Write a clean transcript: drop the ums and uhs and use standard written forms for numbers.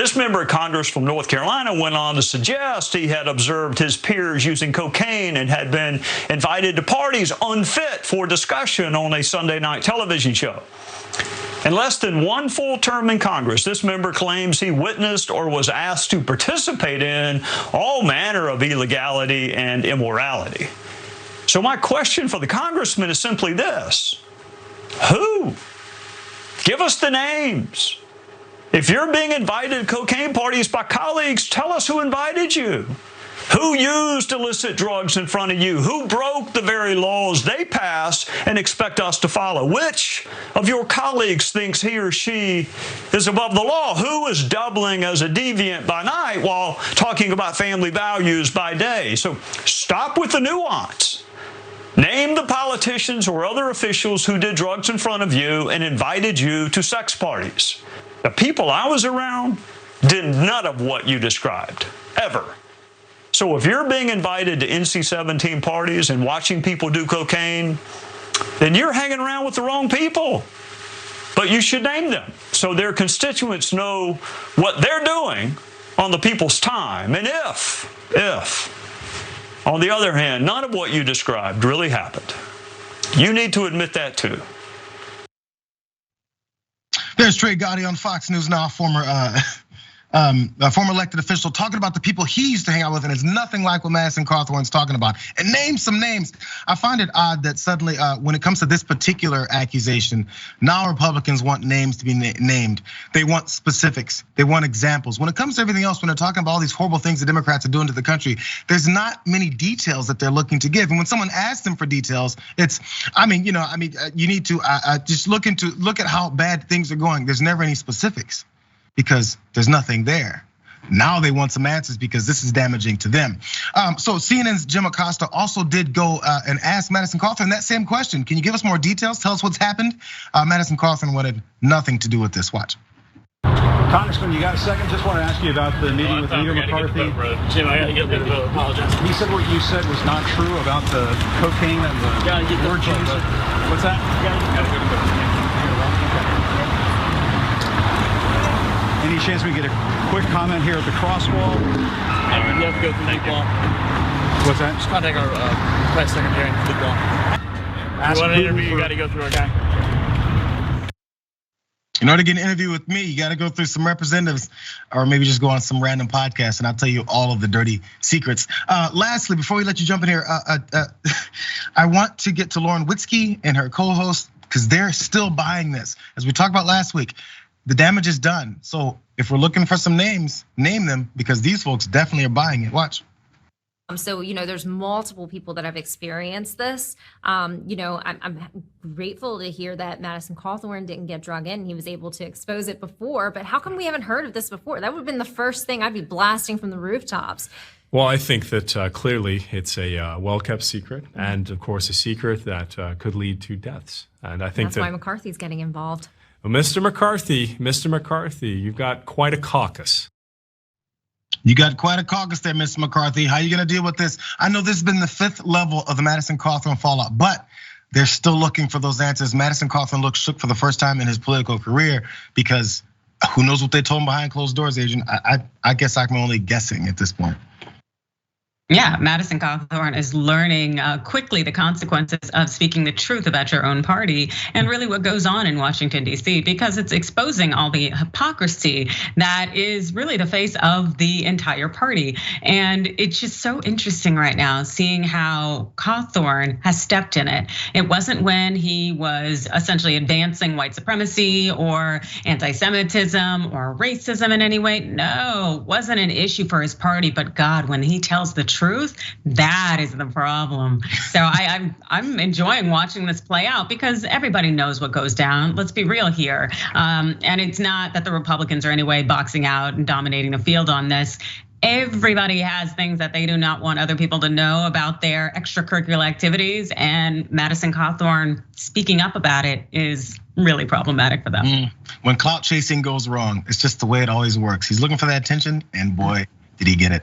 This member of Congress from North Carolina went on to suggest he had observed his peers using cocaine and had been invited to parties unfit for discussion on a Sunday night television show. In less than one full term in Congress, this member claims he witnessed or was asked to participate in all manner of illegality and immorality. So my question for the congressman is simply this: who? Give us the names. If you're being invited to cocaine parties by colleagues, tell us who invited you. Who used illicit drugs in front of you? Who broke the very laws they pass and expect us to follow? Which of your colleagues thinks he or she is above the law? Who is doubling as a deviant by night while talking about family values by day? So stop with the nuance. Name the politicians or other officials who did drugs in front of you and invited you to sex parties. The people I was around did none of what you described, ever. So if you're being invited to NC-17 parties and watching people do cocaine, then you're hanging around with the wrong people. But you should name them so their constituents know what they're doing on the people's time. And if, on the other hand, none of what you described really happened, you need to admit that too. There's Trey Gotti on Fox News now, former elected official, talking about the people he used to hang out with, and it's nothing like what Madison Cawthorn's talking about. And name some names. I find it odd that suddenly, when it comes to this particular accusation, now Republicans want names to be named. They want specifics. They want examples. When it comes to everything else, when they're talking about all these horrible things the Democrats are doing to the country, there's not many details that they're looking to give. And when someone asks them for details, it's, you need to just look at how bad things are going. There's never any specifics, because there's nothing there. Now they want some answers because this is damaging to them. So CNN's Jim Acosta also did go and ask Madison Cawthorn that same question. Can you give us more details? Tell us what's happened. Madison Cawthorn wanted nothing to do with this. Watch. Congressman, you got a second? Just want to ask you about the meeting with Leader McCarthy. Jim, I gotta get to the vote. Apologize. He said what you said was not true about the cocaine and the orgies. What's that? Gotta go to the vote. Any chance we get a quick comment here at the crosswalk? You have to go through Luke Law. What's that? Just contact our press secretary, Luke Law. If you want an interview, you got to go through our guy. In order to get an interview with me, you got to go through some representatives, or maybe just go on some random podcast, and I'll tell you all of the dirty secrets. Lastly, before we let you jump in here, I want to get to Lauren Witzke and her co-host, because they're still buying this. As we talked about last week, the damage is done. So if we're looking for some names, name them, because these folks definitely are buying it. Watch. So, there's multiple people that have experienced this. I'm grateful to hear that Madison Cawthorn didn't get drug in. He was able to expose it before, but how come we haven't heard of this before? That would have been the first thing I'd be blasting from the rooftops. Well, I think that clearly it's a well-kept secret, and of course a secret that could lead to deaths. And I think that's why McCarthy's getting involved. Well, Mr. McCarthy, you've got quite a caucus. You got quite a caucus there, Mr. McCarthy. How are you gonna deal with this? I know this has been the 5th level of the Madison Cawthorn fallout, but they're still looking for those answers. Madison Cawthorn looks shook for the first time in his political career, because who knows what they told him behind closed doors, Adrian? I guess I'm only guessing at this point. Yeah, Madison Cawthorn is learning quickly the consequences of speaking the truth about your own party and really what goes on in Washington, D.C., because it's exposing all the hypocrisy that is really the face of the entire party. And it's just so interesting right now seeing how Cawthorn has stepped in it. It wasn't when he was essentially advancing white supremacy or anti-Semitism or racism in any way. No, it wasn't an issue for his party, but God, when he tells the truth, that is the problem. So I'm enjoying watching this play out, because everybody knows what goes down. Let's be real here. And it's not that the Republicans are in any way boxing out and dominating the field on this. Everybody has things that they do not want other people to know about their extracurricular activities, and Madison Cawthorn speaking up about it is really problematic for them. When clout chasing goes wrong, it's just the way it always works. He's looking for that attention, and boy, did he get it.